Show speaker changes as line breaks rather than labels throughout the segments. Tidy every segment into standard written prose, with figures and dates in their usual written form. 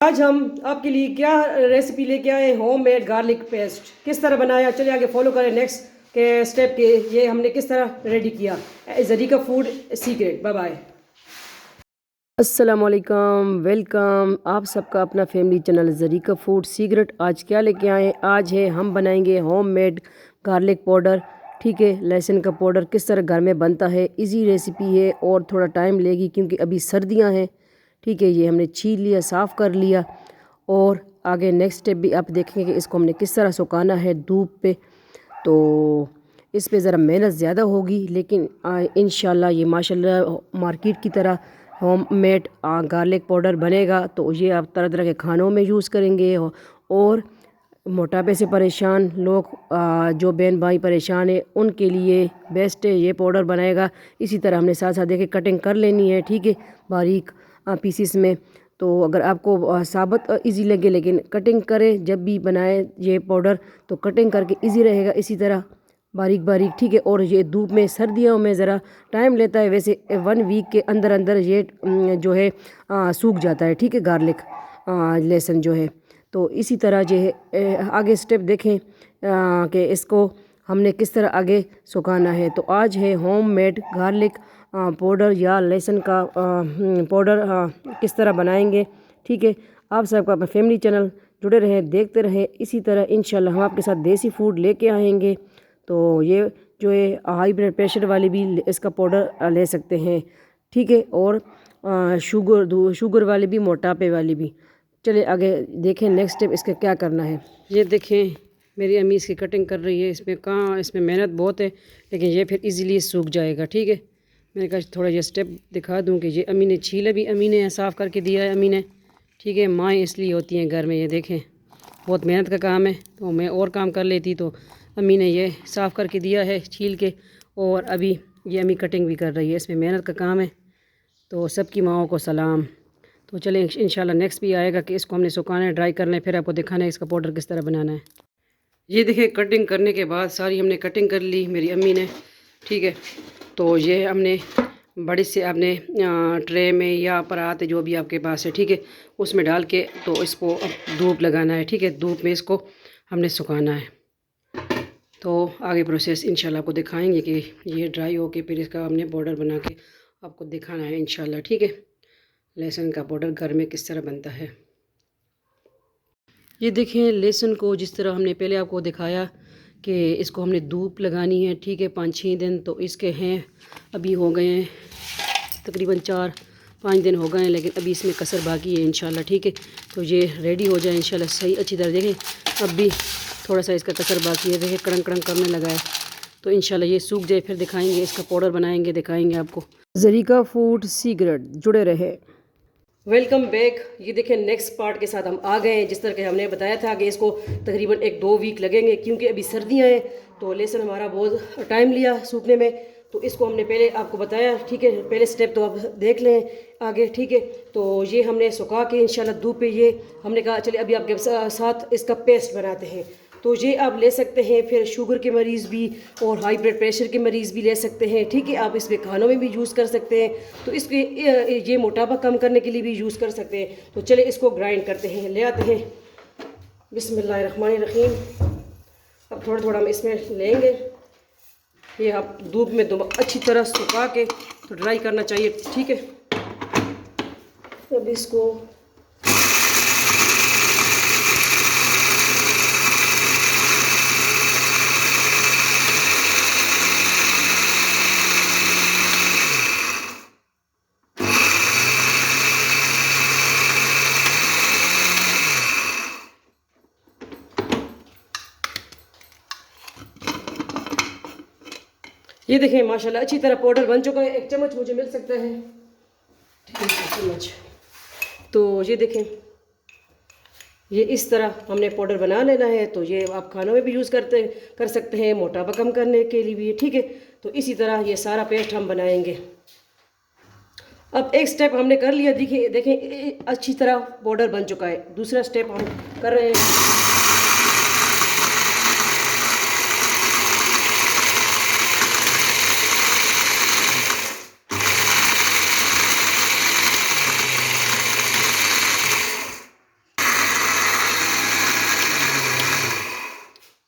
आज हम आपके लिए क्या रेसिपी लेके आए, होममेड गार्लिक पेस्ट किस तरह बनाया। चलिए आगे फॉलो करें नेक्स्ट के स्टेप के ये हमने किस तरह रेडी किया। ज़रीका फूड सीक्रेट। Bye bye. अस्सलाम वालेकुम, वेलकम आप सबका अपना फैमिली चैनल ज़रीका फूड सीक्रेट। आज क्या लेके आए, आज है हम बनाएंगे होममेड गार्लिक पाउडर। ठीक है, लहसुन का पाउडर किस तरह घर में बनता है। इजी रेसिपी है और थोड़ा टाइम लेगी क्योंकि अभी सर्दियां हैं। ठीक है, ये हमने छील लिया, साफ़ कर लिया और आगे नेक्स्ट स्टेप भी आप देखेंगे कि इसको हमने किस तरह सुखाना है धूप पे। तो इस पे ज़रा मेहनत ज़्यादा होगी लेकिन इंशाल्लाह ये माशाल्लाह मार्केट की तरह होममेड गार्लिक पाउडर बनेगा। तो ये आप तरह तरह के खानों में यूज़ करेंगे और मोटापे से परेशान लोग, जो बहन भाई परेशान है उनके लिए बेस्ट है ये पाउडर बनाएगा। इसी तरह हमने साथ साथ देखे कटिंग कर लेनी है। ठीक है, बारीक पीसीस में। तो अगर आपको साबुत इजी लगे लेकिन कटिंग करें जब भी बनाए ये पाउडर तो कटिंग करके इजी रहेगा। इसी तरह बारीक बारीक। ठीक है, और ये धूप में सर्दियों में ज़रा टाइम लेता है, वैसे 1 वीक के अंदर अंदर ये जो है सूख जाता है। ठीक है, गार्लिक लहसुन जो है। तो इसी तरह जो है आगे स्टेप देखें कि इसको हमने किस तरह आगे सुखाना है। तो आज है होममेड गार्लिक पाउडर या लहसुन का पाउडर किस तरह बनाएंगे। ठीक है, आप सबका अपना फैमिली चैनल जुड़े रहें, देखते रहें। इसी तरह इंशाल्लाह हम आपके साथ देसी फूड लेके आएंगे। तो ये जो है हाई ब्लड प्रेशर वाले भी इसका पाउडर ले सकते हैं। ठीक है, और शुगर वाले भी, मोटापे वाले भी। चलिए आगे देखें नेक्स्ट स्टेप इसका क्या करना है। ये देखें मेरी अम्मी इसकी कटिंग कर रही है। इसमें मेहनत बहुत है लेकिन ये फिर इजीली सूख जाएगा। ठीक है, मैंने कहा थोड़ा ये स्टेप दिखा दूं कि ये अम्मी ने छीला भी, अम्मी ने साफ़ करके दिया है अम्मी ने। ठीक है, माएँ इसलिए होती हैं घर में। ये देखें बहुत मेहनत का काम है, तो मैं और काम कर लेती तो अम्मी ने ये साफ़ करके दिया है छील के। और अभी ये अम्मी कटिंग भी कर रही है, इसमें मेहनत का काम है। तो सबकी माओं को सलाम। तो चलें इंशाल्लाह नेक्स्ट भी आएगा कि इसको हमने सुखाना है, ड्राई करना है, फिर आपको दिखाना है इसका पाउडर किस तरह बनाना है। ये देखिए कटिंग करने के बाद सारी हमने कटिंग कर ली मेरी अम्मी ने। ठीक है, तो ये हमने बड़ी से आपने ट्रे में या परात जो भी आपके पास है, ठीक है, उसमें डाल के तो इसको अब धूप लगाना है। ठीक है, धूप में इसको हमने सुखाना है। तो आगे प्रोसेस इंशाल्लाह आपको दिखाएंगे कि ये ड्राई होके फिर इसका हमने पाउडर बना के आपको दिखाना है इंशाल्लाह। ठीक है, लहसुन का पाउडर घर में किस तरह बनता है। ये देखें लहसुन को जिस तरह हमने पहले आपको दिखाया कि इसको हमने धूप लगानी है। ठीक है, 5-6 दिन तो इसके हैं, अभी हो गए हैं तकरीबन 4-5 दिन हो गए हैं, लेकिन अभी इसमें कसर बाकी है इंशाल्लाह। ठीक है, तो ये रेडी हो जाए इंशाल्लाह सही अच्छी तरह। देखें अब भी थोड़ा सा इसका कसर बाकी है, देखें कड़ंग कड़ंग करने लगा है। तो इंशाल्लाह ये सूख जाए फिर दिखाएंगे, इसका पाउडर बनाएंगे, दिखाएंगे आपको। ज़रीका फूड सीक्रेट, जुड़े रहे। Welcome back. ये देखें नेक्स्ट पार्ट के साथ हम आ गए हैं। जिस तरह के हमने बताया था कि इसको तकरीबन 1-2 वीक लगेंगे क्योंकि अभी सर्दियां हैं। तो लहसुन हमारा बहुत टाइम लिया सूखने में, तो इसको हमने पहले आपको बताया। ठीक है, पहले स्टेप तो आप देख लें आगे। ठीक है, तो ये हमने सुखा के इंशाल्लाह धूप पे ये हमने कहा चलिए अभी आपके साथ इसका पेस्ट बनाते हैं। तो ये आप ले सकते हैं फिर शुगर के मरीज़ भी और हाई ब्लड प्रेशर के मरीज़ भी ले सकते हैं। ठीक है, आप इसमें खानों में भी यूज़ कर सकते हैं। तो इसके ये मोटापा कम करने के लिए भी यूज़ कर सकते हैं। तो चले इसको ग्राइंड करते हैं, ले आते हैं। बिस्मिल्लाहिर्रहमानिर्रहीम। अब थोड़ा थोड़ा हम इसमें लेंगे। ये आप धूप में अच्छी तरह सुखा के तो ड्राई करना चाहिए। ठीक है, अब इसको ये देखें माशाल्लाह अच्छी तरह पाउडर बन चुका है। 1 चम्मच मुझे मिल सकता है। ठीक है, 1 चम्मच। तो ये देखें ये इस तरह हमने पाउडर बना लेना है। तो ये आप खानों में भी यूज़ कर सकते हैं, मोटापा कम करने के लिए भी। ठीक है, तो इसी तरह ये सारा पेस्ट हम बनाएंगे। अब एक स्टेप हमने कर लिया, देखिए देखें अच्छी तरह पाउडर बन चुका है। दूसरा स्टेप हम कर रहे हैं।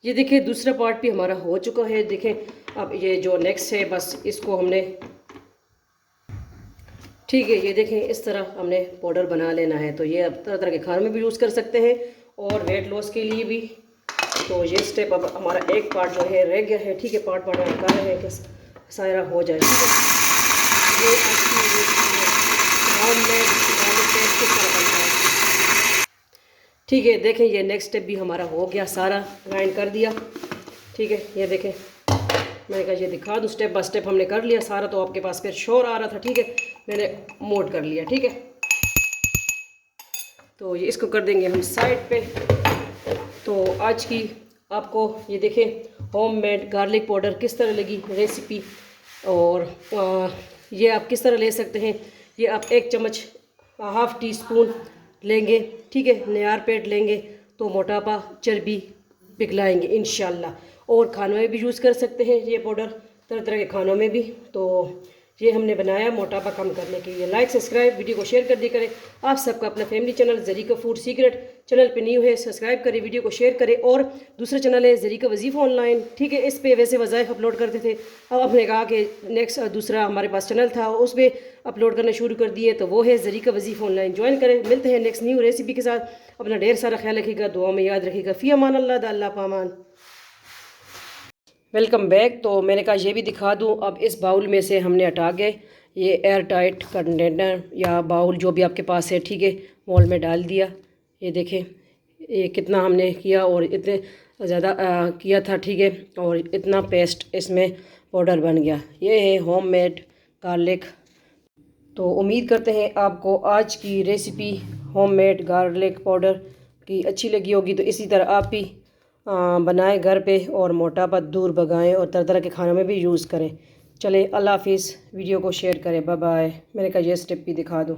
ये देखिए दूसरा पार्ट भी हमारा हो चुका है। देखें अब ये जो नेक्स्ट है बस इसको हमने, ठीक है, ये देखें इस तरह हमने पाउडर बना लेना है। तो ये अब तरह तरह के खानों में भी यूज़ कर सकते हैं और वेट लॉस के लिए भी। तो ये स्टेप अब हमारा एक पार्ट जो है रह गया है, ठीक है, पार्ट हम कर रहे हैं कि सारा हो जाए, ठीक है। ये होममेड पेस्ट किस तरह बनता है, ठीक है। देखें ये नेक्स्ट स्टेप भी हमारा हो गया, सारा ग्राइंड कर दिया, ठीक है। ये देखें मैंने कहा ये दिखा दूँ, स्टेप बाय स्टेप हमने कर लिया सारा। तो आपके पास फिर शोर आ रहा था, ठीक है, मैंने मोड कर लिया, ठीक है। तो ये इसको कर देंगे हम साइड पे। तो आज की आपको ये देखें होममेड गार्लिक पाउडर किस तरह लगी रेसिपी, और ये आप किस तरह ले सकते हैं। ये आप 1 चम्मच हाफ़ टी स्पून लेंगे, ठीक है, नियार पेट लेंगे तो मोटापा चर्बी पिघलाएंगे इंशाल्लाह। और खानों में भी यूज़ कर सकते हैं ये पाउडर, तरह तरह के खानों में भी। तो ये हमने बनाया मोटापा कम करने के लिए। लाइक सब्सक्राइब वीडियो को शेयर कर दिया करें। आप सबका अपना फैमिली चैनल ज़रीका फूड सीक्रेट चैनल पे न्यू है, सब्सक्राइब करें, वीडियो को शेयर करें। और दूसरा चैनल है ज़रीका वजीफ़ा ऑनलाइन, ठीक है, इस पे वैसे वज़ाइफ अपलोड करते थे। अब हमने कहा कि नेक्स्ट दूसरा हमारे पास चैनल था उस पर अपलोड करना शुरू कर दिए, तो वो है ज़रीका वजीफ़ा ऑनलाइन, ज्वाइन करें। मिलते हैं नेक्स्ट न्यू रेसिपी के साथ। अपना ढेर सारा ख्याल रखिएगा, दुआ में याद रखिएगा। फ़ी अमान अल्लाह, अल्लाह पामान। Welcome back. तो मैंने कहा ये भी दिखा दूँ। अब इस बाउल में से हमने हटा के ये एयर टाइट कंटेनर या बाउल जो भी आपके पास है, ठीक है, मोल में डाल दिया। ये देखें ये कितना हमने किया और इतने ज़्यादा किया था, ठीक है, और इतना पेस्ट इसमें पाउडर बन गया। ये है होममेड गार्लिक। तो उम्मीद करते हैं आपको आज की रेसिपी होममेड गार्लिक पाउडर की अच्छी लगी होगी। तो इसी तरह आप भी बनाएं घर पे और मोटापा दूर भगाएं और तरह तरह के खानों में भी यूज़ करें। चलें, अल्लाह हाफिज़। वीडियो को शेयर करें, बाय बाय। मैंने कहा ये स्टेप भी दिखा दूँ।